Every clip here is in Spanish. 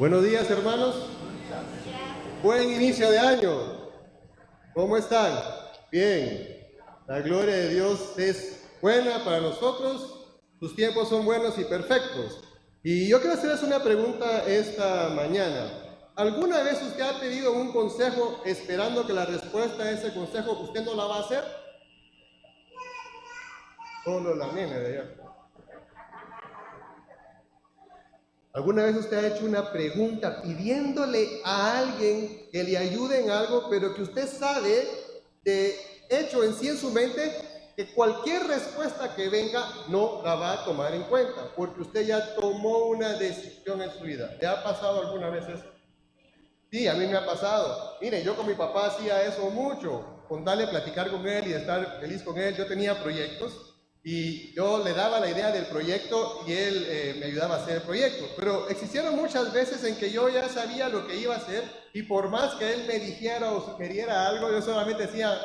Buenos días, hermanos. Buen inicio de año. ¿Cómo están? Bien. La gloria de Dios es buena para nosotros. Sus tiempos son buenos y perfectos. Y yo quiero hacerles una pregunta esta mañana. ¿Alguna vez usted ha pedido un consejo esperando que la respuesta a ese consejo usted no la va a hacer? Solo la nena de allá. ¿Alguna vez usted ha hecho una pregunta pidiéndole a alguien que le ayude en algo, pero que usted sabe de hecho en sí en su mente que cualquier respuesta que venga no la va a tomar en cuenta, porque usted ya tomó una decisión en su vida? ¿Le ha pasado alguna vez eso? Sí, a mí me ha pasado. Mire, yo con mi papá hacía eso mucho, con darle platicar con él y estar feliz con él. Yo tenía proyectos y yo le daba la idea del proyecto y él me ayudaba a hacer el proyecto. Pero existieron muchas veces en que yo ya sabía lo que iba a hacer y por más que él me dijera o sugiriera algo, yo solamente decía,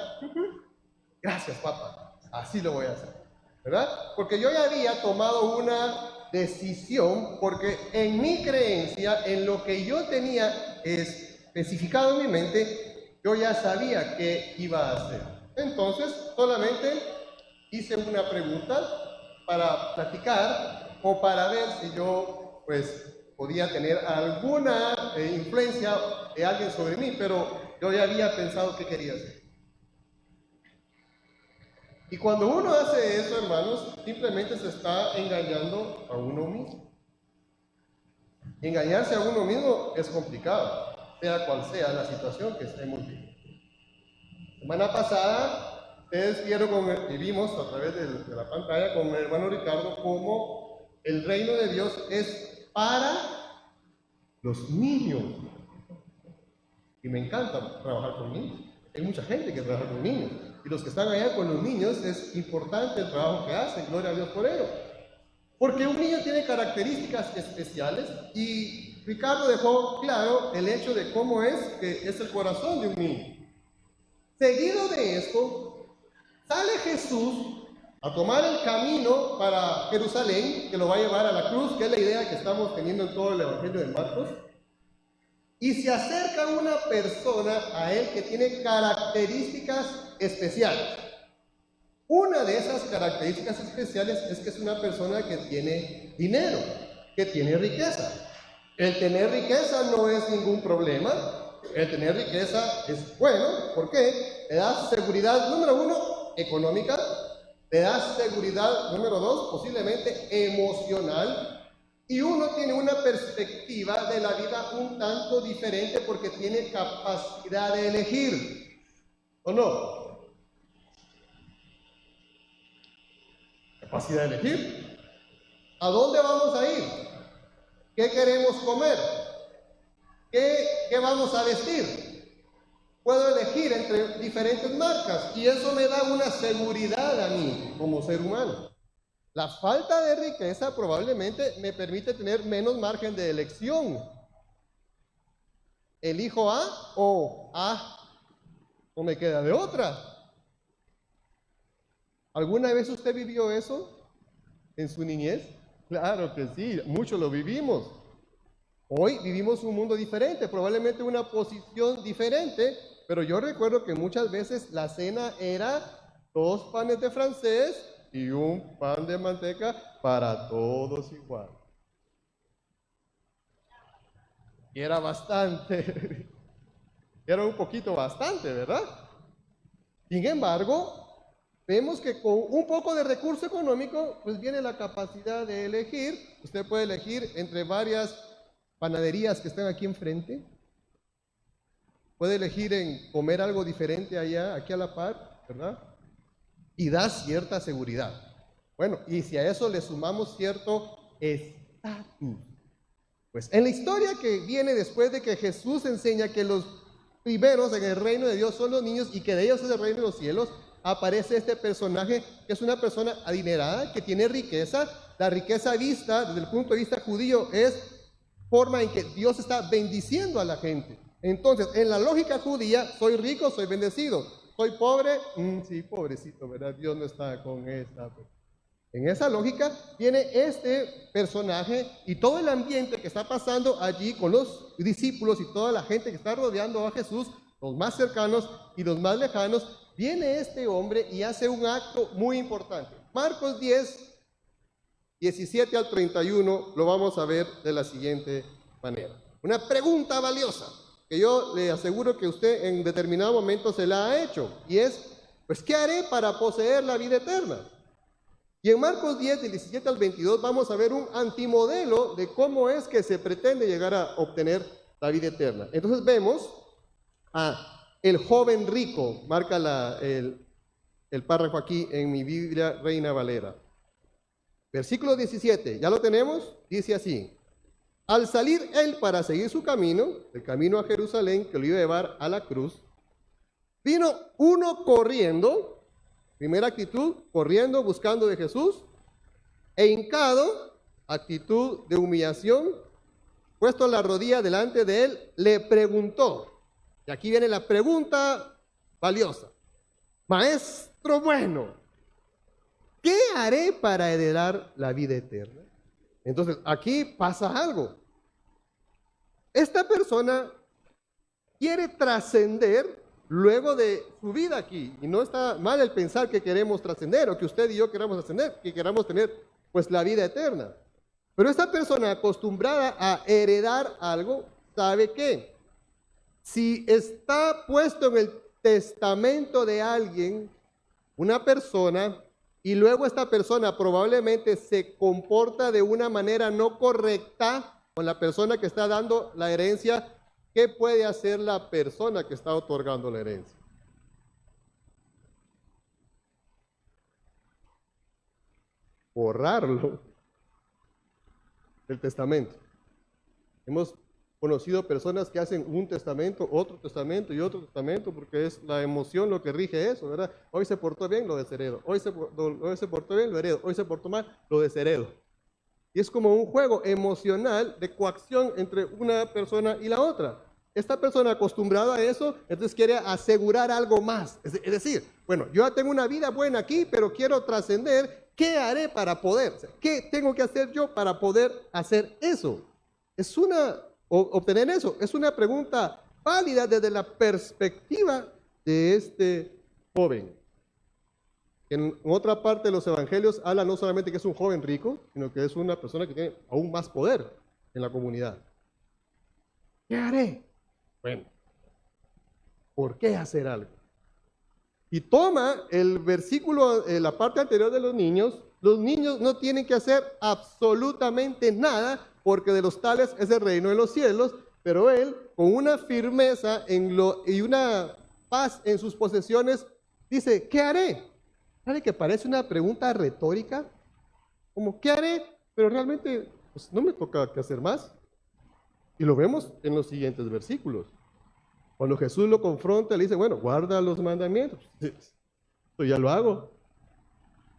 gracias papá, así lo voy a hacer, ¿verdad? Porque yo ya había tomado una decisión, porque en mi creencia, en lo que yo tenía especificado en mi mente, yo ya sabía qué iba a hacer. Entonces, solamente hice una pregunta para platicar o para ver si yo, pues, podía tener alguna influencia de alguien sobre mí, pero yo ya había pensado qué quería hacer. Y cuando uno hace eso, hermanos, simplemente se está engañando a uno mismo. Engañarse a uno mismo es complicado, sea cual sea la situación que estemos viviendo. Semana pasada, ustedes vimos a través de la pantalla con el hermano Ricardo cómo el reino de Dios es para los niños. Y me encanta trabajar con niños. Hay mucha gente que trabaja con niños. Y los que están allá con los niños, es importante el trabajo que hacen. Gloria a Dios por ello. Porque un niño tiene características especiales y Ricardo dejó claro el hecho de cómo es que es el corazón de un niño. Seguido de esto, sale Jesús a tomar el camino para Jerusalén, que lo va a llevar a la cruz, que es la idea que estamos teniendo en todo el Evangelio de Marcos. Y se acerca una persona a él que tiene características especiales. Una de esas características especiales es que es una persona que tiene dinero, que tiene riqueza. El tener riqueza no es ningún problema. El tener riqueza es bueno. ¿Por qué? Le da seguridad, número uno, económica. Le da seguridad, número dos, posiblemente emocional. Y uno tiene una perspectiva de la vida un tanto diferente porque tiene capacidad de elegir. ¿O no? Capacidad de elegir. ¿A dónde vamos a ir? ¿Qué queremos comer? ¿Qué vamos a vestir? Puedo elegir entre diferentes marcas y eso me da una seguridad a mí como ser humano. La falta de riqueza probablemente me permite tener menos margen de elección. ¿Elijo A o A? ¿O me queda de otra? ¿Alguna vez usted vivió eso en su niñez? Claro que sí, muchos lo vivimos. Hoy vivimos un mundo diferente, probablemente una posición diferente, pero yo recuerdo que muchas veces la cena era 2 panes de francés y un pan de manteca para todos igual. Y era bastante, era un poquito bastante, ¿verdad? Sin embargo, vemos que con un poco de recurso económico, pues viene la capacidad de elegir. Usted puede elegir entre varias panaderías que están aquí enfrente. Puede elegir en comer algo diferente allá, aquí a la par, ¿verdad? Y da cierta seguridad. Bueno, y si a eso le sumamos cierto estatus, pues en la historia que viene después de que Jesús enseña que los primeros en el reino de Dios son los niños y que de ellos es el reino de los cielos, aparece este personaje que es una persona adinerada, que tiene riqueza. La riqueza vista desde el punto de vista judío es forma en que Dios está bendiciendo a la gente. Entonces, en la lógica judía, soy rico, soy bendecido. Soy pobre, sí, pobrecito, ¿verdad? Dios no está con esta. En esa lógica viene este personaje y todo el ambiente que está pasando allí con los discípulos y toda la gente que está rodeando a Jesús, los más cercanos y los más lejanos. Viene este hombre y hace un acto muy importante. Marcos 10, 17 al 31 lo vamos a ver de la siguiente manera. Una pregunta valiosa que yo le aseguro que usted en determinado momento se la ha hecho, y es, pues, ¿qué haré para poseer la vida eterna? Y en Marcos 10, del 17 al 22, vamos a ver un antimodelo de cómo es que se pretende llegar a obtener la vida eterna. Entonces vemos a el joven rico, marca el párrafo aquí en mi Biblia Reina Valera. Versículo 17, ¿ya lo tenemos? Dice así: al salir él para seguir su camino, el camino a Jerusalén que lo iba a llevar a la cruz, vino uno corriendo, primera actitud, corriendo, buscando de Jesús, e hincado, actitud de humillación, puesto la rodilla delante de él, le preguntó, y aquí viene la pregunta valiosa: maestro bueno, ¿qué haré para heredar la vida eterna? Entonces, aquí pasa algo. Esta persona quiere trascender luego de su vida aquí. Y no está mal el pensar que queremos trascender, o que usted y yo queramos trascender, que queramos tener pues la vida eterna. Pero esta persona acostumbrada a heredar algo, sabe que si está puesto en el testamento de alguien, una persona, y luego esta persona probablemente se comporta de una manera no correcta con la persona que está dando la herencia, ¿qué puede hacer la persona que está otorgando la herencia? Borrarlo del testamento. Hemos conocido personas que hacen un testamento, otro testamento y otro testamento, porque es la emoción lo que rige eso, ¿verdad? Hoy se portó bien, lo desheredo. Hoy se portó bien, lo heredo. Hoy se portó mal, lo desheredo. Y es como un juego emocional de coacción entre una persona y la otra. Esta persona acostumbrada a eso, entonces quiere asegurar algo más. Es decir, bueno, yo ya tengo una vida buena aquí, pero quiero trascender. ¿Qué haré para poder? O sea, ¿qué tengo que hacer yo para poder hacer eso? Obtener eso. Es una pregunta válida desde la perspectiva de este joven. En otra parte de los evangelios habla no solamente que es un joven rico, sino que es una persona que tiene aún más poder en la comunidad. ¿Qué haré? Bueno, ¿por qué hacer algo? Y toma el versículo, la parte anterior de los niños no tienen que hacer absolutamente nada, porque de los tales es el reino de los cielos, pero él, con una firmeza y una paz en sus posesiones, dice, ¿qué haré? ¿Sabe que parece una pregunta retórica? Como, ¿qué haré? Pero realmente, pues, no me toca que hacer más. Y lo vemos en los siguientes versículos. Cuando Jesús lo confronta, le dice, bueno, guarda los mandamientos. Yo ya lo hago.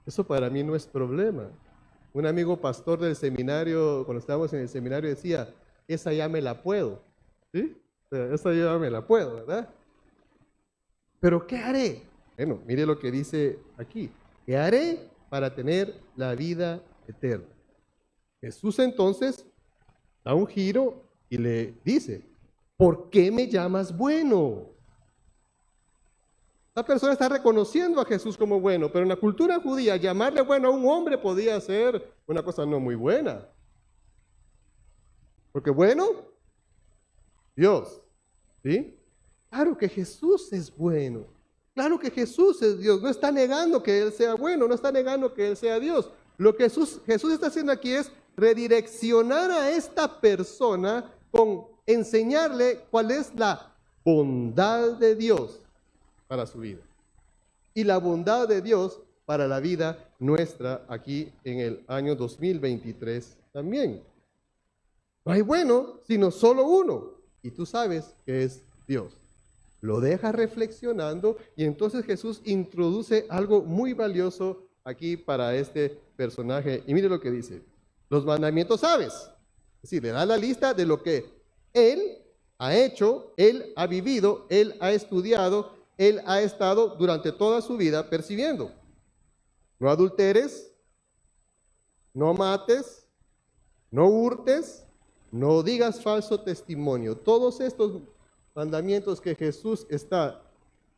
Eso para mí no es problema. Un amigo pastor del seminario, cuando estábamos en el seminario, decía, esa ya me la puedo. ¿Sí? O sea, esa ya me la puedo, ¿verdad? Pero ¿qué haré? Bueno, mire lo que dice aquí. ¿Qué haré para tener la vida eterna? Jesús entonces da un giro y le dice, ¿por qué me llamas bueno? La persona está reconociendo a Jesús como bueno, pero en la cultura judía llamarle bueno a un hombre podía ser una cosa no muy buena. Porque bueno, Dios, ¿sí? Claro que Jesús es bueno. Claro que Jesús es Dios. No está negando que Él sea bueno, no está negando que Él sea Dios. Lo que Jesús está haciendo aquí es redireccionar a esta persona con enseñarle cuál es la bondad de Dios para su vida. Y la bondad de Dios para la vida nuestra aquí en el año 2023 también. No hay bueno, sino solo uno. Y tú sabes que es Dios. Lo deja reflexionando y entonces Jesús introduce algo muy valioso aquí para este personaje. Y mire lo que dice. Los mandamientos sabes. Es decir, le da la lista de lo que Él ha hecho, Él ha vivido, Él ha estudiado, Él ha estado durante toda su vida percibiendo. No adulteres, no mates, no hurtes, no digas falso testimonio. Todos estos mandamientos que Jesús está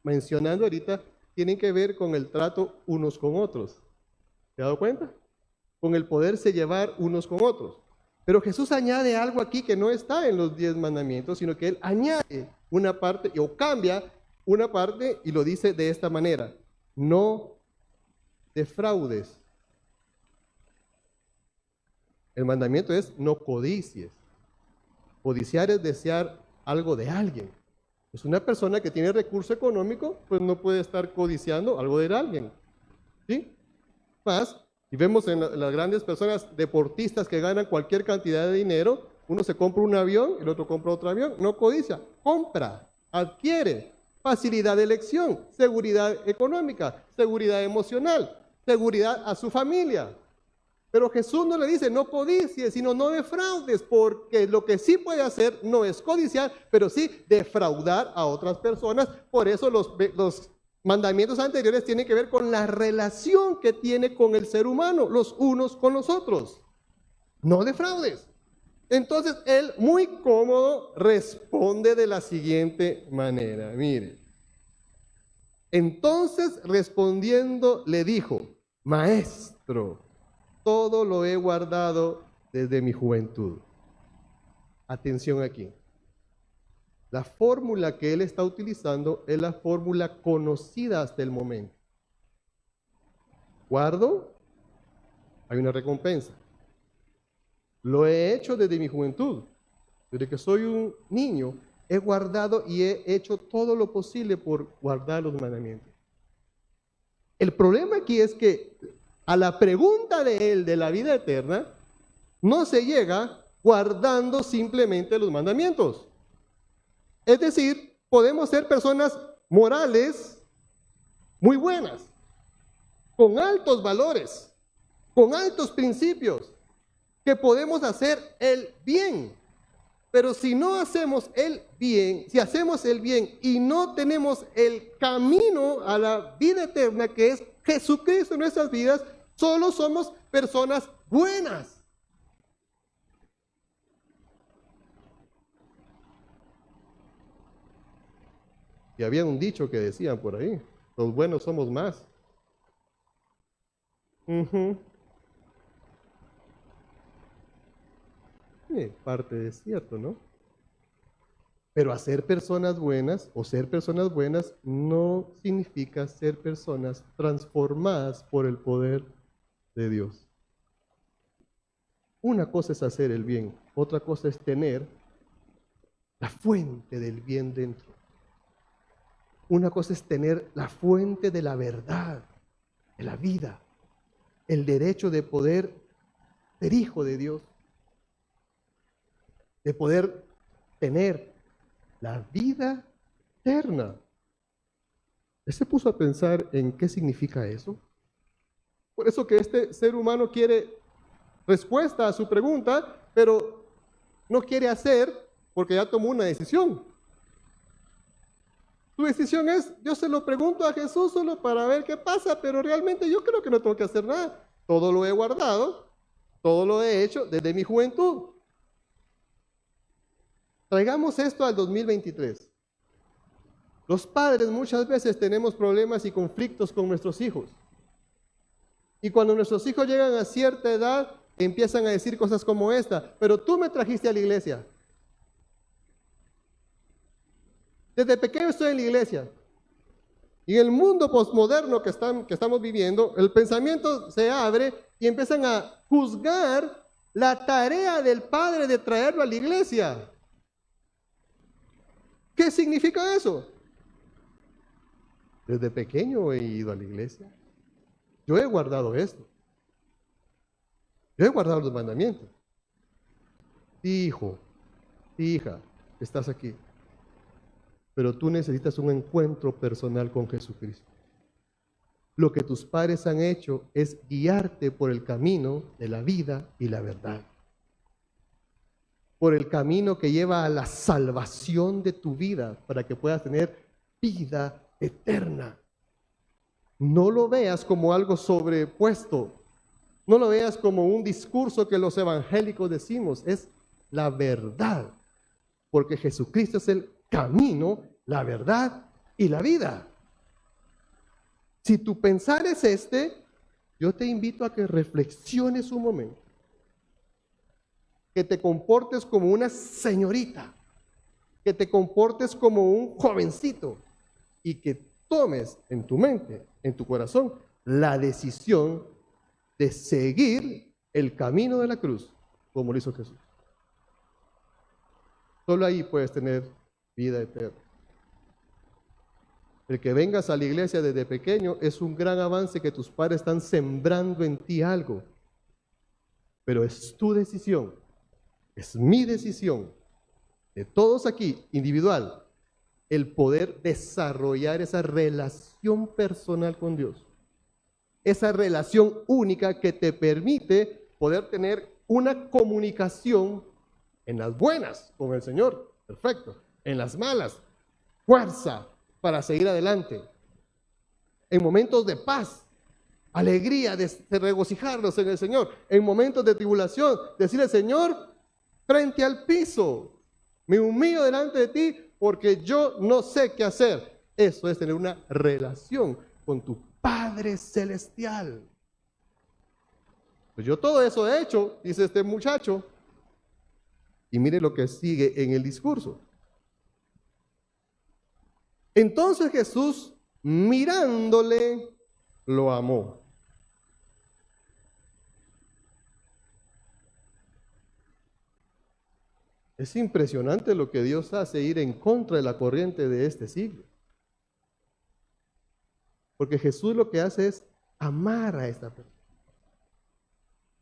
mencionando ahorita tienen que ver con el trato unos con otros. ¿Se ha dado cuenta? Con el poderse llevar unos con otros. Pero Jesús añade algo aquí que no está en los 10 mandamientos, sino que Él añade una parte o cambia una parte y lo dice de esta manera: no defraudes. El mandamiento es no codicies. Codiciar es desear algo de alguien. Pues una persona que tiene recurso económico, pues no puede estar codiciando algo de alguien. ¿Sí? Más, y vemos en las grandes personas deportistas que ganan cualquier cantidad de dinero, uno se compra un avión, el otro compra otro avión, no codicia, compra, adquiere, facilidad de elección, seguridad económica, seguridad emocional, seguridad a su familia. Pero Jesús no le dice no codicies, sino no defraudes, porque lo que sí puede hacer no es codiciar, pero sí defraudar a otras personas. Por eso los mandamientos anteriores tienen que ver con la relación que tiene con el ser humano, los unos con los otros. No defraudes. Entonces él, muy cómodo, responde de la siguiente manera. Mire. Entonces respondiendo le dijo: Maestro, todo lo he guardado desde mi juventud. Atención aquí. La fórmula que él está utilizando es la fórmula conocida hasta el momento. Guardo, hay una recompensa. Lo he hecho desde mi juventud. Desde que soy un niño, he guardado y he hecho todo lo posible por guardar los mandamientos. El problema aquí es que a la pregunta de él de la vida eterna, no se llega guardando simplemente los mandamientos. Es decir, podemos ser personas morales muy buenas, con altos valores, con altos principios, que podemos hacer el bien. Pero si no hacemos el bien, si hacemos el bien y no tenemos el camino a la vida eterna, que es Jesucristo en nuestras vidas, solo somos personas buenas. Y había un dicho que decían por ahí: los buenos somos más. Parte de cierto, ¿no? Pero hacer personas buenas o ser personas buenas no significa ser personas transformadas por el poder de Dios. Una cosa es hacer el bien, otra cosa es tener la fuente del bien dentro. Una cosa es tener la fuente de la verdad, de la vida, el derecho de poder ser hijo de Dios, de poder tener la vida eterna. ¿Él se puso a pensar en qué significa eso? Por eso que este ser humano quiere respuesta a su pregunta, pero no quiere hacer porque ya tomó una decisión. Su decisión es: yo se lo pregunto a Jesús solo para ver qué pasa, pero realmente yo creo que no tengo que hacer nada. Todo lo he guardado, todo lo he hecho desde mi juventud. Traigamos esto al 2023. Los padres muchas veces tenemos problemas y conflictos con nuestros hijos. Y cuando nuestros hijos llegan a cierta edad, empiezan a decir cosas como esta: pero tú me trajiste a la iglesia. Desde pequeño estoy en la iglesia. Y en el mundo postmoderno que estamos viviendo, el pensamiento se abre y empiezan a juzgar la tarea del padre de traerlo a la iglesia. ¿Qué significa eso? Desde pequeño he ido a la iglesia. Yo he guardado esto. Yo he guardado los mandamientos. Hijo, hija, estás aquí. Pero tú necesitas un encuentro personal con Jesucristo. Lo que tus padres han hecho es guiarte por el camino de la vida y la verdad. Por el camino que lleva a la salvación de tu vida para que puedas tener vida eterna. No lo veas como algo sobrepuesto. No lo veas como un discurso que los evangélicos decimos, es la verdad. Porque Jesucristo es el camino, la verdad y la vida. Si tu pensar es yo te invito a que reflexiones un momento. Que te comportes como una señorita. Que te comportes como un jovencito. Y que tomes en tu mente, en tu corazón, la decisión de seguir el camino de la cruz, como lo hizo Jesús. Solo ahí puedes tener vida eterna. El que vengas a la iglesia desde pequeño es un gran avance, que tus padres están sembrando en ti algo. Pero es tu decisión, es mi decisión, de todos aquí, individual, el poder desarrollar esa relación personal con Dios. Esa relación única que te permite poder tener una comunicación en las buenas con el Señor, perfecto. En las malas, fuerza para seguir adelante. En momentos de paz, alegría, de regocijarnos en el Señor. En momentos de tribulación, decirle: Señor, frente al piso, me humillo delante de ti porque yo no sé qué hacer. Eso es tener una relación con tu Padre Celestial. Pues yo todo eso he hecho, dice este muchacho. Y mire lo que sigue en el discurso. Entonces Jesús, mirándole, lo amó. Es impresionante lo que Dios hace, ir en contra de la corriente de este siglo. Porque Jesús lo que hace es amar a esta persona.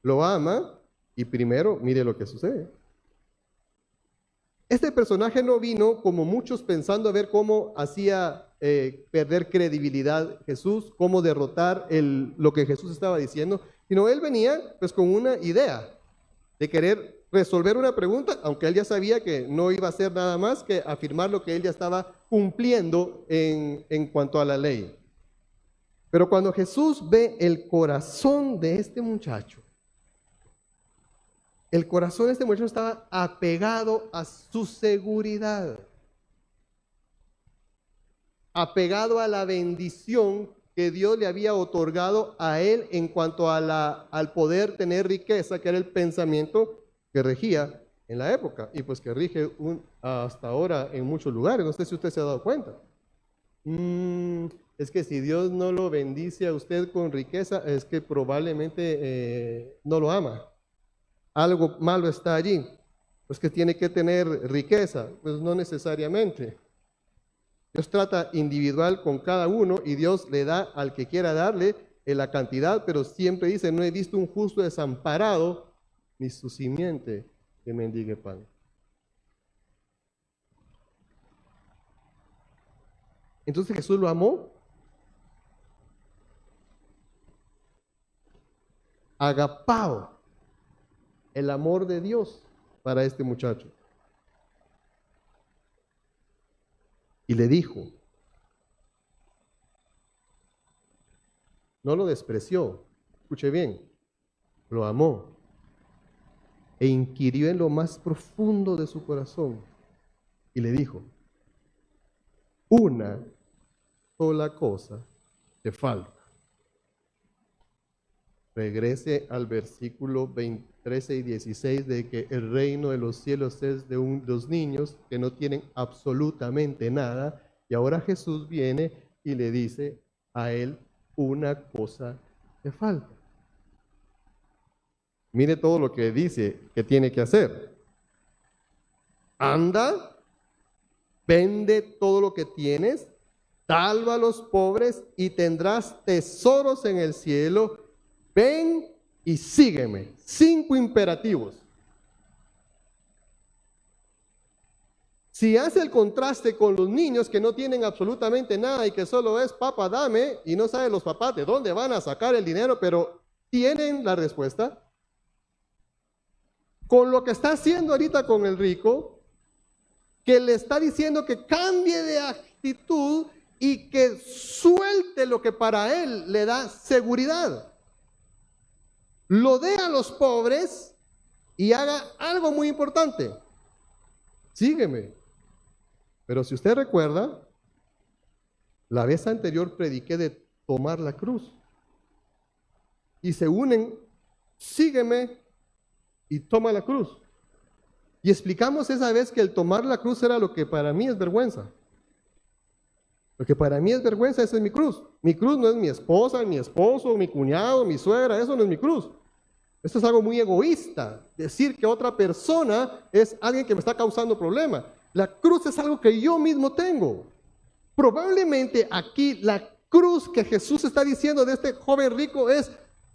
Lo ama y primero, mire lo que sucede. Este personaje no vino como muchos pensando a ver cómo hacía perder credibilidad Jesús, cómo derrotar lo que Jesús estaba diciendo, sino él venía pues con una idea de querer resolver una pregunta, aunque él ya sabía que no iba a hacer nada más que afirmar lo que él ya estaba cumpliendo en cuanto a la ley. Pero cuando Jesús ve el corazón de este muchacho, el corazón de este muchacho estaba apegado a su seguridad, apegado a la bendición que Dios le había otorgado a él en cuanto a al poder tener riqueza, que era el pensamiento que regía en la época y pues que rige hasta ahora en muchos lugares. No sé si usted se ha dado cuenta. Es que si Dios no lo bendice a usted con riqueza, es que probablemente no lo ama. Algo malo está allí. Pues que tiene que tener riqueza. Pues no necesariamente. Dios trata individual con cada uno y Dios le da al que quiera darle en la cantidad, pero siempre dice: no he visto un justo desamparado, ni su simiente que mendigue pan. Entonces Jesús lo amó. Agapao, el amor de Dios para este muchacho. Y le dijo, no lo despreció, escuche bien, lo amó e inquirió en lo más profundo de su corazón y le dijo: una sola cosa te falta. Regrese al versículo 13 y 16 de que el reino de los cielos es de los niños que no tienen absolutamente nada. Y ahora Jesús viene y le dice a él: una cosa te falta. Mire todo lo que dice que tiene que hacer. Anda, vende todo lo que tienes, dalo a los pobres y tendrás tesoros en el cielo. Ven y sígueme. 5 imperativos. Si hace el contraste con los niños que no tienen absolutamente nada y que solo es papá dame, y no saben los papás de dónde van a sacar el dinero, pero tienen la respuesta. Con lo que está haciendo ahorita con el rico, que le está diciendo que cambie de actitud y que suelte lo que para él le da seguridad. lo dé a los pobres y haga algo muy importante. Sígueme. Pero si usted recuerda, la vez anterior prediqué de tomar la cruz. Y se unen, sígueme y toma la cruz. Y explicamos esa vez que el tomar la cruz era lo que para mí es vergüenza. Lo que para mí es vergüenza, esa es mi cruz. Mi cruz no es mi esposa, mi esposo, mi cuñado, mi suegra, eso no es mi cruz. Esto es algo muy egoísta, decir que otra persona es alguien que me está causando problema. La cruz es algo que yo mismo tengo. Probablemente aquí la cruz que Jesús está diciendo de este joven rico es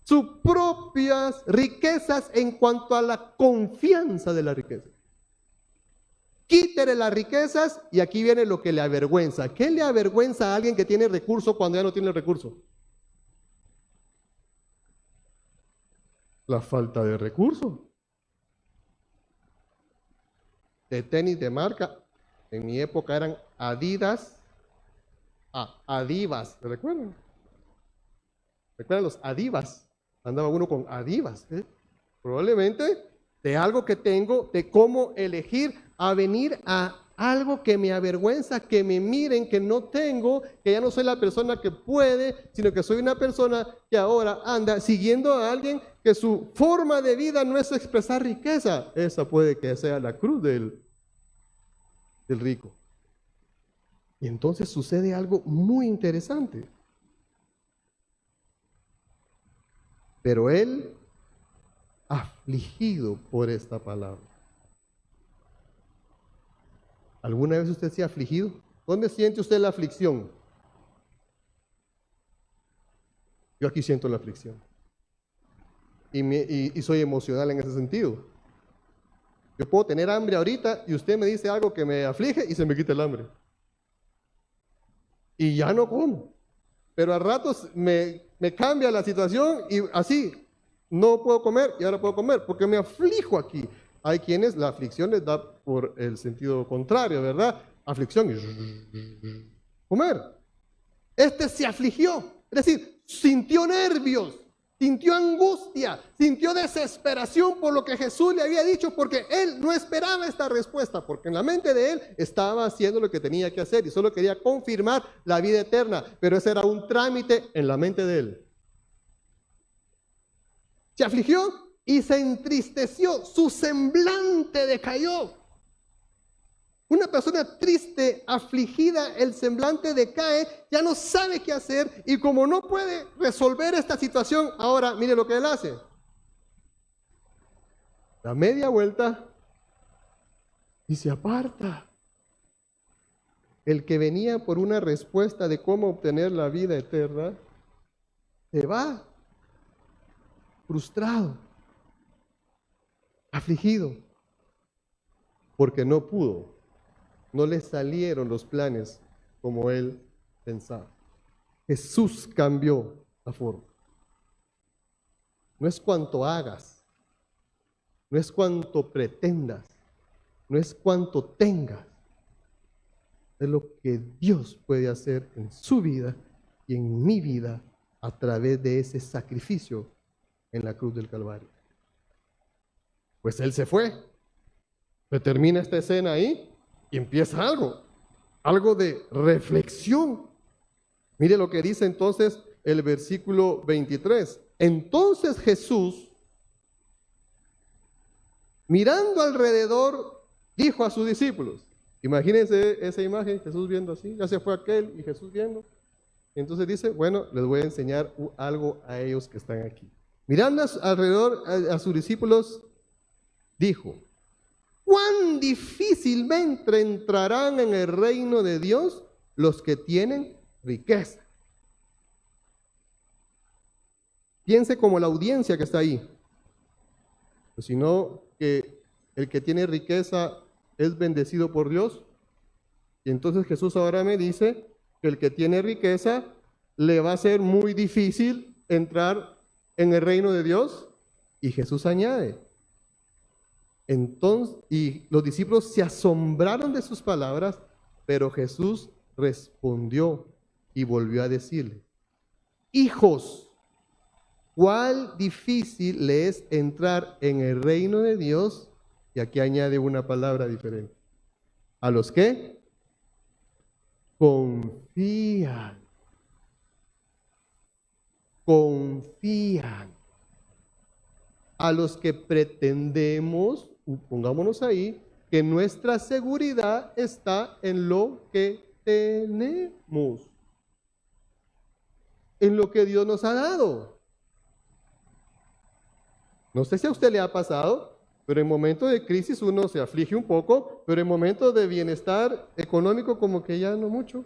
sus propias riquezas en cuanto a la confianza de la riqueza. Quítele las riquezas y aquí viene lo que le avergüenza. ¿Qué le avergüenza a alguien que tiene recurso cuando ya no tiene recurso? La falta de recursos. De tenis de marca, en mi época eran Adidas, Adivas, ¿se recuerdan? ¿Recuerdan los Adivas? Andaba uno con Adivas, ¿eh? Probablemente de algo que tengo, de cómo elegir a venir a algo que me avergüenza, que me miren, que no tengo, que ya no soy la persona que puede, sino que soy una persona que ahora anda siguiendo a alguien que su forma de vida no es expresar riqueza. Esa puede que sea la cruz del rico. Y entonces sucede algo muy interesante. Pero él, afligido por esta palabra. ¿Alguna vez usted se ha afligido? ¿Dónde siente usted la aflicción? Yo aquí siento la aflicción. Y soy emocional en ese sentido. Yo puedo tener hambre ahorita y usted me dice algo que me aflige y se me quita el hambre. Y ya no como. Pero a ratos me cambia la situación y así, no puedo comer y ahora puedo comer porque me aflijo aquí. Hay quienes la aflicción les da por el sentido contrario, ¿verdad? Aflicción y comer. Este se afligió, es decir, sintió nervios, sintió angustia, sintió desesperación por lo que Jesús le había dicho, porque él no esperaba esta respuesta, porque en la mente de él estaba haciendo lo que tenía que hacer y solo quería confirmar la vida eterna, pero ese era un trámite en la mente de él. Se afligió y se entristeció, su semblante decayó. Una persona triste, afligida, el semblante decae, ya no sabe qué hacer y como no puede resolver esta situación, ahora mire lo que él hace. Da media vuelta y se aparta. El que venía por una respuesta de cómo obtener la vida eterna, se va frustrado, afligido, porque no pudo. No le salieron los planes como él pensaba. Jesús cambió la forma. No es cuanto hagas, no es cuanto pretendas, no es cuanto tengas. Es lo que Dios puede hacer en su vida y en mi vida a través de ese sacrificio en la cruz del Calvario. Pues él se fue. Se termina esta escena ahí. Y empieza algo de reflexión. Mire lo que dice entonces el versículo 23. Entonces Jesús, mirando alrededor, dijo a sus discípulos. Imagínense esa imagen, Jesús viendo así, ya se fue aquel y Jesús viendo. Entonces dice, bueno, les voy a enseñar algo a ellos que están aquí. Mirando alrededor a sus discípulos, dijo, ¿cuán difícilmente entrarán en el reino de Dios los que tienen riqueza? Piense como la audiencia que está ahí. Sino que el que tiene riqueza es bendecido por Dios. Y entonces Jesús ahora me dice que el que tiene riqueza le va a ser muy difícil entrar en el reino de Dios. Y Jesús añade, entonces, y los discípulos se asombraron de sus palabras, pero Jesús respondió y volvió a decirle, hijos, ¿Cuál difícil le es entrar en el reino de Dios? Y aquí añade una palabra diferente. ¿A los que confían? Confían. A los que pretendemos, pongámonos ahí, que nuestra seguridad está en lo que tenemos, en lo que Dios nos ha dado. No sé si a usted le ha pasado, pero en momentos de crisis uno se aflige un poco, pero en momentos de bienestar económico como que ya no mucho.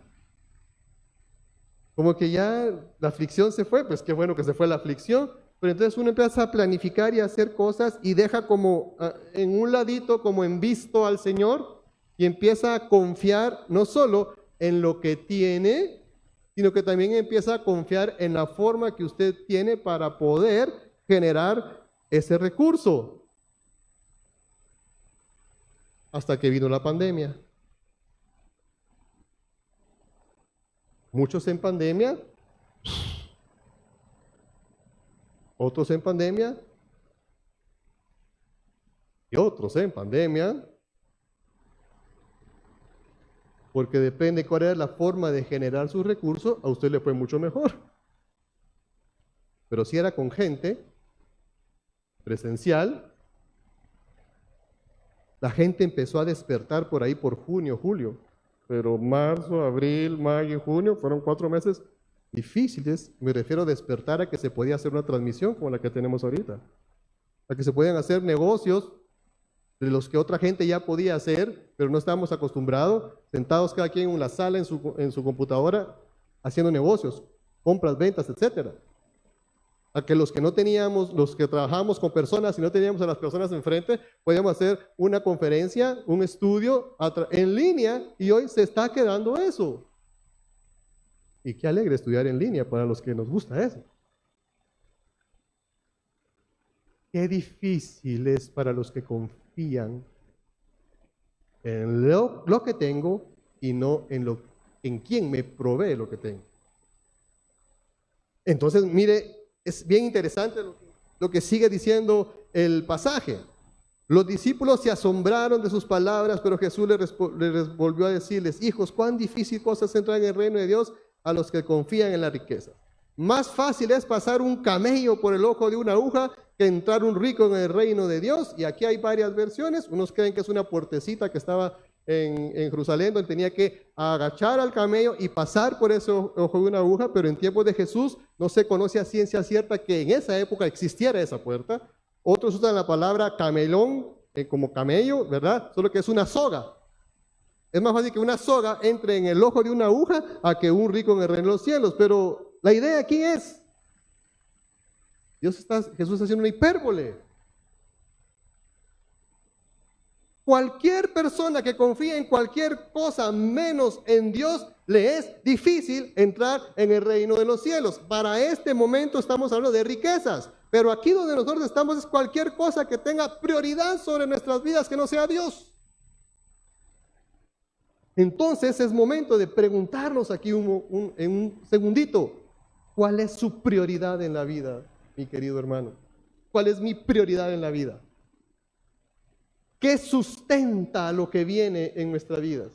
Como que ya la aflicción se fue, pues qué bueno que se fue la aflicción, pero entonces uno empieza a planificar y a hacer cosas y deja como en un ladito, como en visto al Señor, y empieza a confiar no solo en lo que tiene, sino que también empieza a confiar en la forma que usted tiene para poder generar ese recurso. Hasta que vino la pandemia. Muchos en pandemia, otros en pandemia, y otros en pandemia, porque depende cuál era la forma de generar sus recursos, a usted le fue mucho mejor. Pero si era con gente presencial, la gente empezó a despertar por ahí por junio, julio, pero marzo, abril, mayo y junio fueron 4 meses difíciles. Me refiero a despertar a que se podía hacer una transmisión como la que tenemos ahorita, a que se podían hacer negocios de los que otra gente ya podía hacer, pero no estábamos acostumbrados, sentados cada quien en una sala, en su computadora, haciendo negocios, compras, ventas, etcétera. A que los que no teníamos, los que trabajábamos con personas y no teníamos a las personas enfrente, podíamos hacer una conferencia, un estudio en línea, y hoy se está quedando eso. Y qué alegre estudiar en línea para los que nos gusta eso. Qué difícil es para los que confían en lo que tengo y no en quien me provee lo que tengo. Entonces, mire, es bien interesante lo que sigue diciendo el pasaje. Los discípulos se asombraron de sus palabras, pero Jesús les volvió a decirles: hijos, cuán difícil cosa es entrar en el reino de Dios a los que confían en la riqueza. Más fácil es pasar un camello por el ojo de una aguja que entrar un rico en el reino de Dios. Y aquí hay varias versiones. Unos creen que es una puertecita que estaba en Jerusalén, donde tenía que agachar al camello y pasar por ese ojo de una aguja, pero en tiempos de Jesús no se conoce a ciencia cierta que en esa época existiera esa puerta. Otros usan la palabra camelón como camello, ¿verdad? Solo que es una soga. Es más fácil que una soga entre en el ojo de una aguja a que un rico en el reino de los cielos. Pero la idea aquí es, Jesús está haciendo una hipérbole. Cualquier persona que confía en cualquier cosa menos en Dios, le es difícil entrar en el reino de los cielos. Para este momento estamos hablando de riquezas, pero aquí donde nosotros estamos es cualquier cosa que tenga prioridad sobre nuestras vidas que no sea Dios. Entonces es momento de preguntarnos aquí en un segundito, ¿cuál es su prioridad en la vida, mi querido hermano? ¿Cuál es mi prioridad en la vida? ¿Qué sustenta lo que viene en nuestras vidas?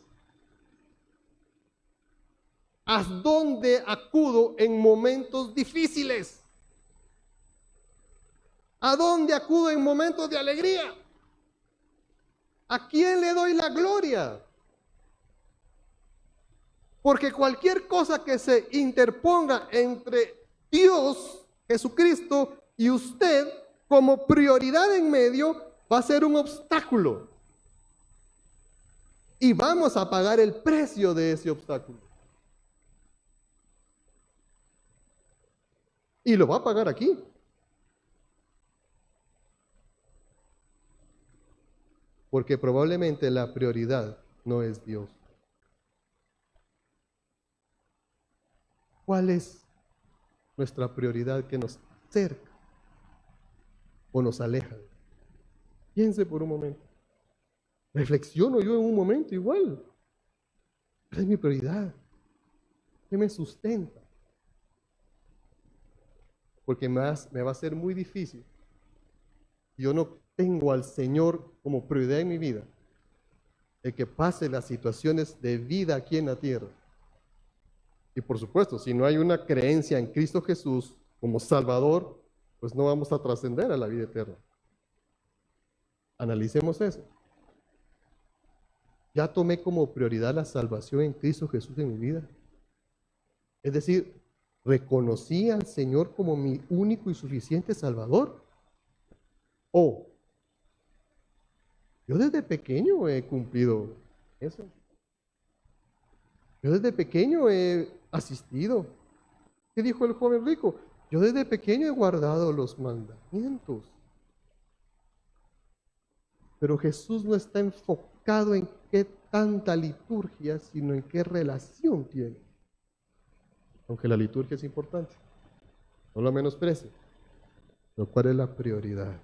¿A dónde acudo en momentos difíciles? ¿A dónde acudo en momentos de alegría? ¿A quién le doy la gloria? Porque cualquier cosa que se interponga entre Dios, Jesucristo y usted como prioridad en medio, va a ser un obstáculo. Y vamos a pagar el precio de ese obstáculo. Y lo va a pagar aquí. Porque probablemente la prioridad no es Dios. ¿Cuál es nuestra prioridad que nos acerca o nos aleja? Piense por un momento. Reflexiono yo en un momento igual. ¿Cuál es mi prioridad? ¿Qué me sustenta? porque me va a ser muy difícil. Yo no tengo al Señor como prioridad en mi vida, el que pase las situaciones de vida aquí en la tierra. Y por supuesto, si no hay una creencia en Cristo Jesús como Salvador, pues no vamos a trascender a la vida eterna. Analicemos eso. Ya tomé como prioridad la salvación en Cristo Jesús en mi vida. Es decir, reconocí al Señor como mi único y suficiente Salvador. O yo desde pequeño he cumplido eso. Yo desde pequeño he asistido. ¿Qué dijo el joven rico? Yo desde pequeño he guardado los mandamientos. Pero Jesús no está enfocado en qué tanta liturgia, sino en qué relación tiene. Aunque la liturgia es importante, no la menosprecie. Pero ¿cuál es la prioridad?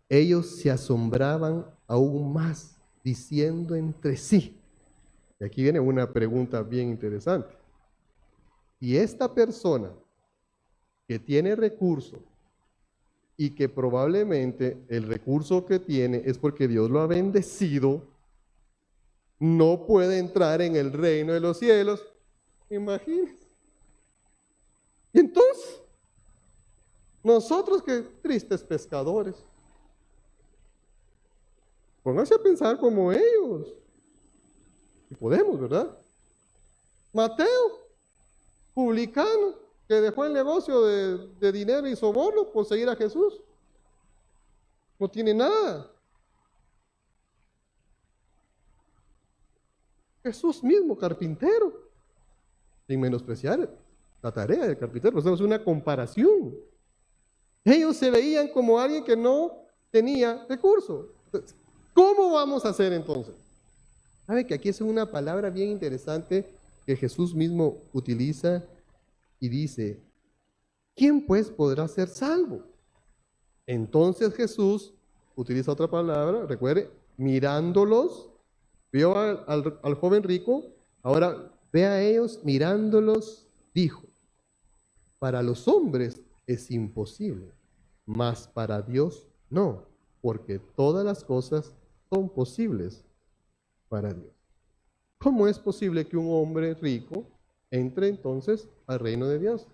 Ellos se asombraban aún más, diciendo entre sí. Y aquí viene una pregunta bien interesante. Y esta persona que tiene recurso y que probablemente el recurso que tiene es porque Dios lo ha bendecido, no puede entrar en el reino de los cielos. Imagínense. Y entonces, nosotros que tristes pescadores, pónganse a pensar como ellos. Y podemos, ¿verdad? Mateo, publicano, que dejó el negocio de dinero y soborno por seguir a Jesús. No tiene nada. Jesús mismo, carpintero. Sin menospreciar la tarea del carpintero, es una comparación. Ellos se veían como alguien que no tenía recursos. ¿Cómo vamos a hacer entonces? ¿Sabe que aquí es una palabra bien interesante que Jesús mismo utiliza y dice, ¿quién pues podrá ser salvo? Entonces Jesús utiliza otra palabra, recuerde, mirándolos, vio al joven rico, ahora ve a ellos mirándolos, dijo, para los hombres es imposible, mas para Dios no, porque todas las cosas son posibles para Dios. ¿Cómo es posible que un hombre rico entre entonces al reino de Dios?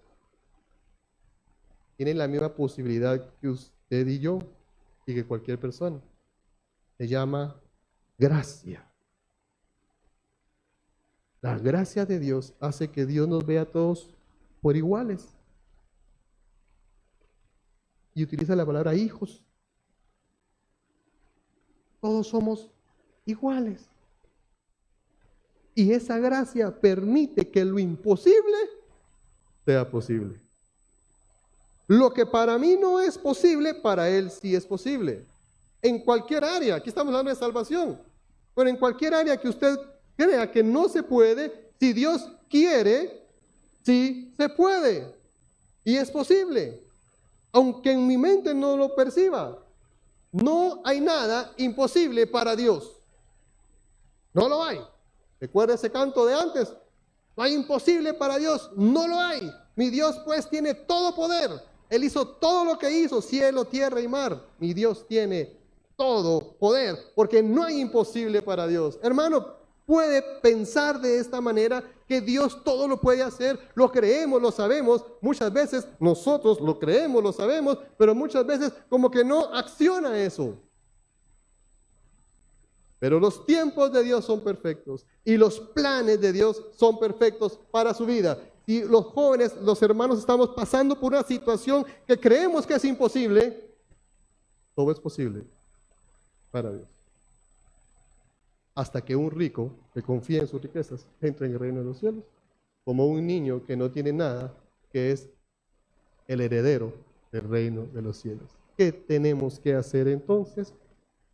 Tiene la misma posibilidad que usted y yo y que cualquier persona. Se llama gracia. La gracia de Dios hace que Dios nos vea a todos por iguales. Y utiliza la palabra hijos. Todos somos iguales. Y esa gracia permite que lo imposible sea posible. Lo que para mí no es posible, para Él sí es posible. En cualquier área, aquí estamos hablando de salvación, pero en cualquier área que usted crea que no se puede, si Dios quiere, sí se puede. Y es posible. Aunque en mi mente no lo perciba, no hay nada imposible para Dios. No lo hay. Recuerda ese canto de antes. No hay imposible para Dios. No lo hay. Mi Dios pues tiene todo poder. Él hizo todo lo que hizo, cielo, tierra y mar. Mi Dios tiene todo poder, porque no hay imposible para Dios. Hermano, puede pensar de esta manera que Dios todo lo puede hacer. Lo creemos, lo sabemos. Muchas veces nosotros lo creemos, lo sabemos, pero muchas veces como que no acciona eso. Pero los tiempos de Dios son perfectos y los planes de Dios son perfectos para su vida. Si los jóvenes, los hermanos estamos pasando por una situación que creemos que es imposible, todo es posible para Dios. Hasta que un rico que confía en sus riquezas entre en el reino de los cielos, como un niño que no tiene nada, que es el heredero del reino de los cielos. ¿Qué tenemos que hacer entonces?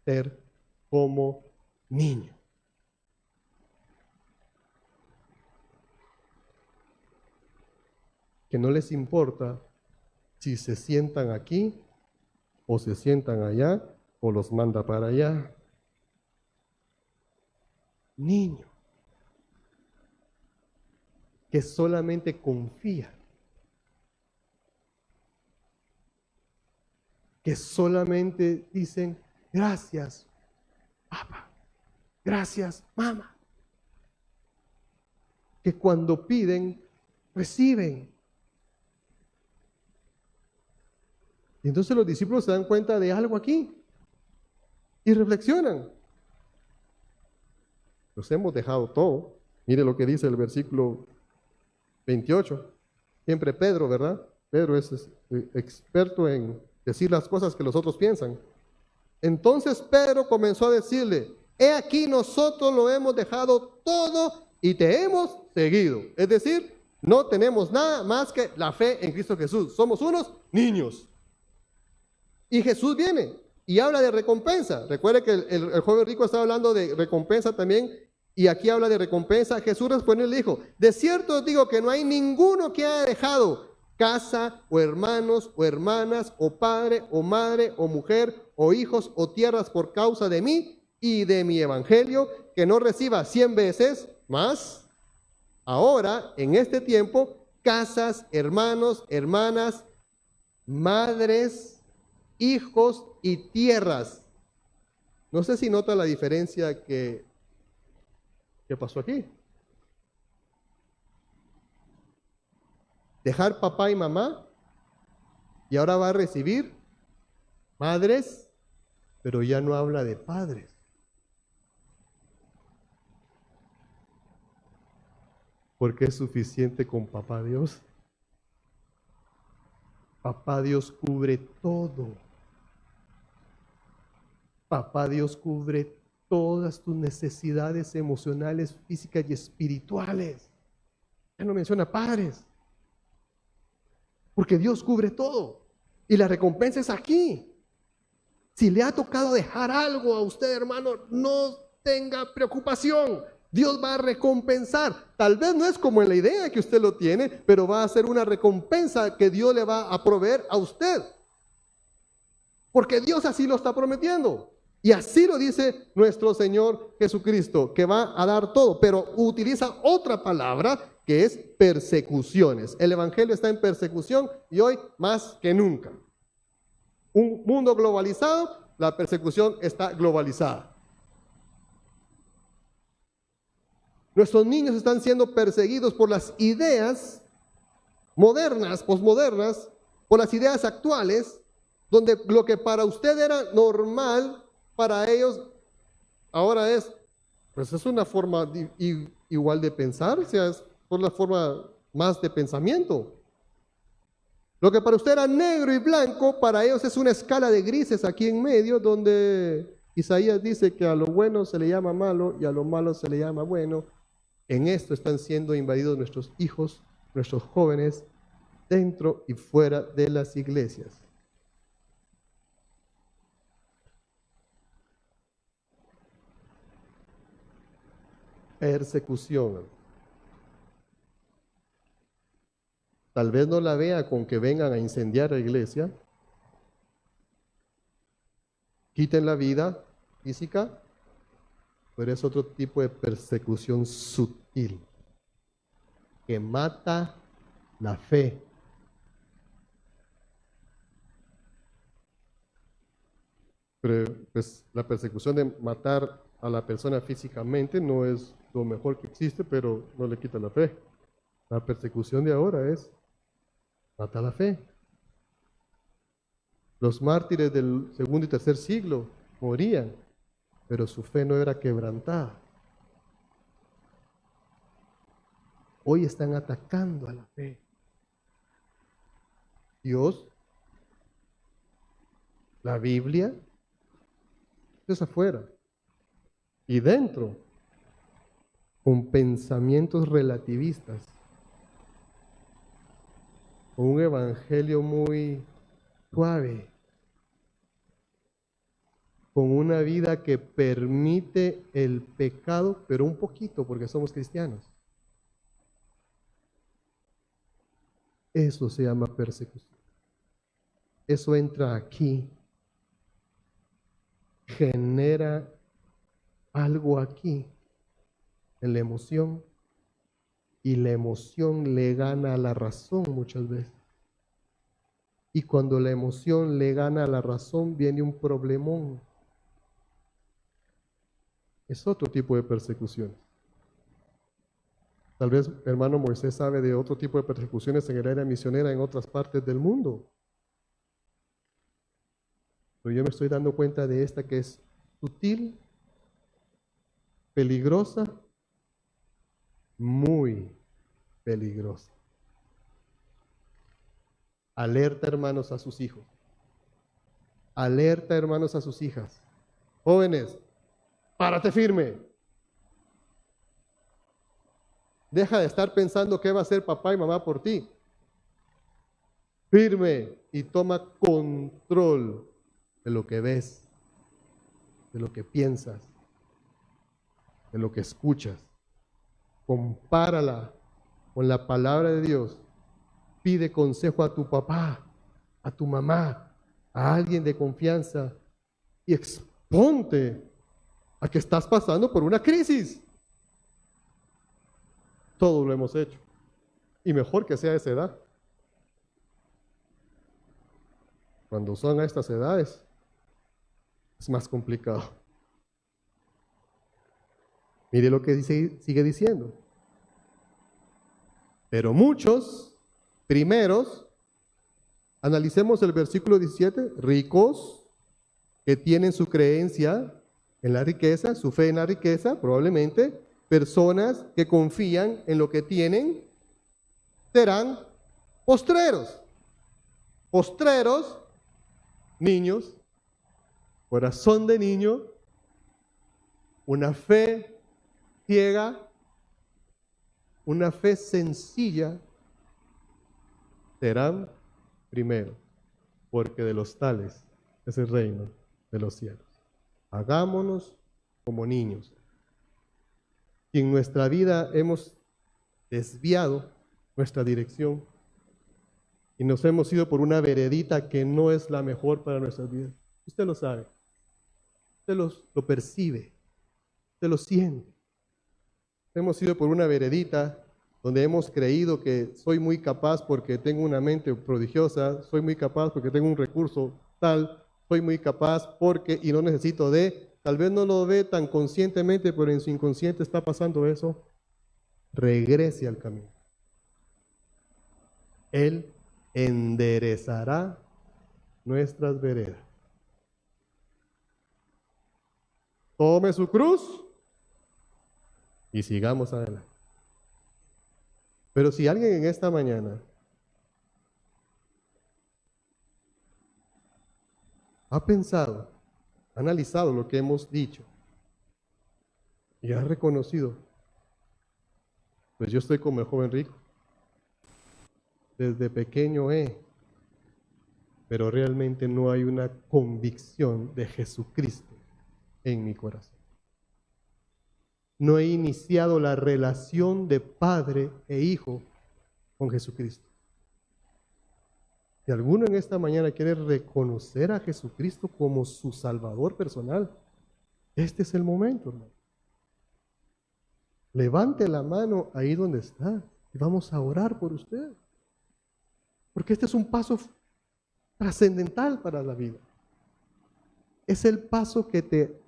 Ser como niño. Que no les importa si se sientan aquí o se sientan allá o los manda para allá. Niño. que solamente confía, que solamente dicen gracias, papá, gracias, mamá, que cuando piden, reciben. Y entonces los discípulos se dan cuenta de algo aquí y reflexionan. Nos hemos dejado todo. Mire lo que dice el versículo 28. Siempre Pedro, ¿verdad? Pedro es experto en decir las cosas que los otros piensan. Entonces Pedro comenzó a decirle: he aquí, nosotros lo hemos dejado todo y te hemos seguido. Es decir, no tenemos nada más que la fe en Cristo Jesús. Somos unos niños. Y Jesús viene y habla de recompensa. Recuerde que el joven rico estaba hablando de recompensa también, y aquí habla de recompensa. Jesús respondió y le dijo: de cierto os digo que no hay ninguno que haya dejado casa, o hermanos, o hermanas, o padre, o madre, o mujer, o hijos, o tierras por causa de mí y de mi evangelio, que no reciba 100 veces más ahora, en este tiempo, casas, hermanos, hermanas, madres, hijos y tierras. No sé si nota la diferencia que pasó aquí. Dejar papá y mamá, y ahora va a recibir madres, pero ya no habla de padres. Porque es suficiente con papá Dios. Papá Dios cubre todo. Papá Dios cubre todas tus necesidades emocionales, físicas y espirituales. Ya no menciona padres. Porque Dios cubre todo. Y la recompensa es aquí. Si le ha tocado dejar algo a usted, hermano, no tenga preocupación. Dios va a recompensar. Tal vez no es como en la idea que usted lo tiene, pero va a ser una recompensa que Dios le va a proveer a usted. Porque Dios así lo está prometiendo. Y así lo dice nuestro Señor Jesucristo, que va a dar todo, pero utiliza otra palabra que es persecuciones. El Evangelio está en persecución y hoy más que nunca. Un mundo globalizado, la persecución está globalizada. Nuestros niños están siendo perseguidos por las ideas modernas, posmodernas, por las ideas actuales, donde lo que para usted era normal, para ellos ahora pues es una forma igual de pensar, o sea, es por la forma más de pensamiento. Lo que para usted era negro y blanco, para ellos es una escala de grises aquí en medio, donde Isaías dice que a lo bueno se le llama malo y a lo malo se le llama bueno. En esto están siendo invadidos nuestros hijos, nuestros jóvenes, dentro y fuera de las iglesias. Persecución. Tal vez no la vea con que vengan a incendiar la iglesia, quiten la vida física, pero es otro tipo de persecución sutil que mata la fe. Pero pues la persecución de matar a la persona físicamente no es lo mejor que existe, pero no le quita la fe. La persecución de ahora es mata la fe. Los mártires del segundo y tercer siglo morían, pero su fe no era quebrantada. Hoy están atacando a la fe. Dios, la Biblia, es afuera. Y dentro, con pensamientos relativistas, con un evangelio muy suave, con una vida que permite el pecado, pero un poquito, porque somos cristianos. Eso se llama persecución. Eso entra aquí, genera algo aquí, en la emoción, y la emoción le gana a la razón muchas veces. Y cuando la emoción le gana a la razón, viene un problemón. Es otro tipo de persecución. Tal vez hermano Moisés sabe de otro tipo de persecuciones en el área misionera en otras partes del mundo. Pero yo me estoy dando cuenta de esta que es sutil, peligrosa, muy peligrosa. Alerta, hermanos, a sus hijos. Alerta, hermanos, a sus hijas. Jóvenes, párate firme. Deja de estar pensando qué va a hacer papá y mamá por ti. Firme y toma control de lo que ves, de lo que piensas, de lo que escuchas. Compárala con la palabra de Dios. Pide consejo a tu papá, a tu mamá, a alguien de confianza y exponte a que estás pasando por una crisis. Todo lo hemos hecho. Y mejor que sea a esa edad. Cuando son a estas edades, es más complicado. Mire lo que dice, sigue diciendo. Pero muchos primeros, analicemos el versículo 17, ricos que tienen su creencia en la riqueza, su fe en la riqueza, probablemente, personas que confían en lo que tienen, serán postreros. Postreros, niños, corazón de niño, una fe ciega, una fe sencilla, serán primero, porque de los tales es el reino de los cielos. Hagámonos como niños. Si en nuestra vida hemos desviado nuestra dirección y nos hemos ido por una veredita que no es la mejor para nuestras vidas, usted lo sabe, usted lo percibe, usted lo siente. Hemos ido por una veredita donde hemos creído que soy muy capaz porque tengo una mente prodigiosa, soy muy capaz porque tengo un recurso tal, soy muy capaz porque y no necesito de, tal vez no lo ve tan conscientemente, pero en su inconsciente está pasando eso. Regrese al camino. Él enderezará nuestras veredas. Tome su cruz y sigamos adelante. Pero si alguien en esta mañana ha pensado, ha analizado lo que hemos dicho y ha reconocido, pues yo estoy como el joven rico. Desde pequeño pero realmente no hay una convicción de Jesucristo en mi corazón. No he iniciado la relación de padre e hijo con Jesucristo. Si alguno en esta mañana quiere reconocer a Jesucristo como su Salvador personal, este es el momento, hermano. Levante la mano ahí donde está y vamos a orar por usted. Porque este es un paso trascendental para la vida. Es el paso que te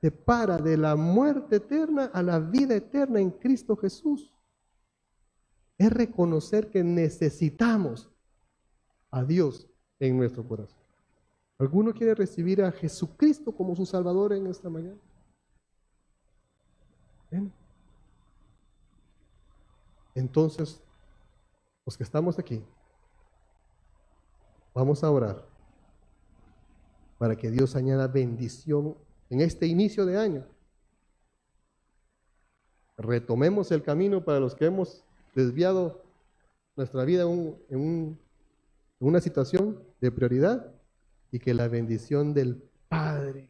separa de la muerte eterna a la vida eterna en Cristo Jesús. Es reconocer que necesitamos a Dios en nuestro corazón. ¿Alguno quiere recibir a Jesucristo como su Salvador en esta mañana? ¿Ven? Entonces, los que estamos aquí, vamos a orar para que Dios añada bendición en este inicio de año. Retomemos el camino para los que hemos desviado nuestra vida en una situación de prioridad y que la bendición del Padre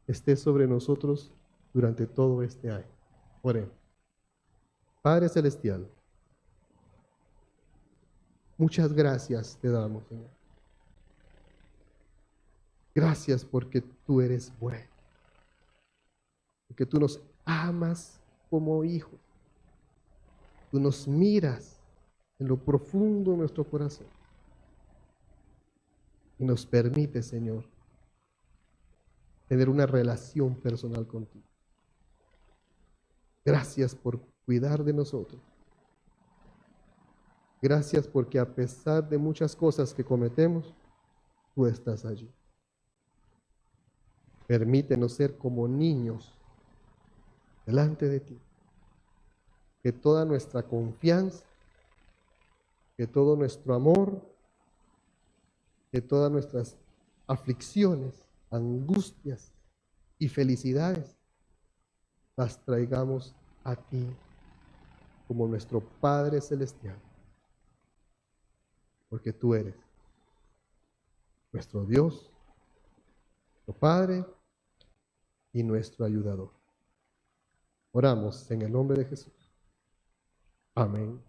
esté sobre nosotros durante todo este año. Oremos. Padre Celestial, muchas gracias te damos, Señor. Gracias porque tú eres bueno, porque tú nos amas como hijos. Tú nos miras en lo profundo de nuestro corazón y nos permite, Señor, tener una relación personal contigo. Gracias por cuidar de nosotros. Gracias porque a pesar de muchas cosas que cometemos, tú estás allí. Permítenos ser como niños delante de ti. Que toda nuestra confianza, que todo nuestro amor, que todas nuestras aflicciones, angustias y felicidades las traigamos a ti como nuestro Padre Celestial. Porque tú eres nuestro Dios, nuestro Padre y nuestro ayudador. Oramos en el nombre de Jesús. Amén.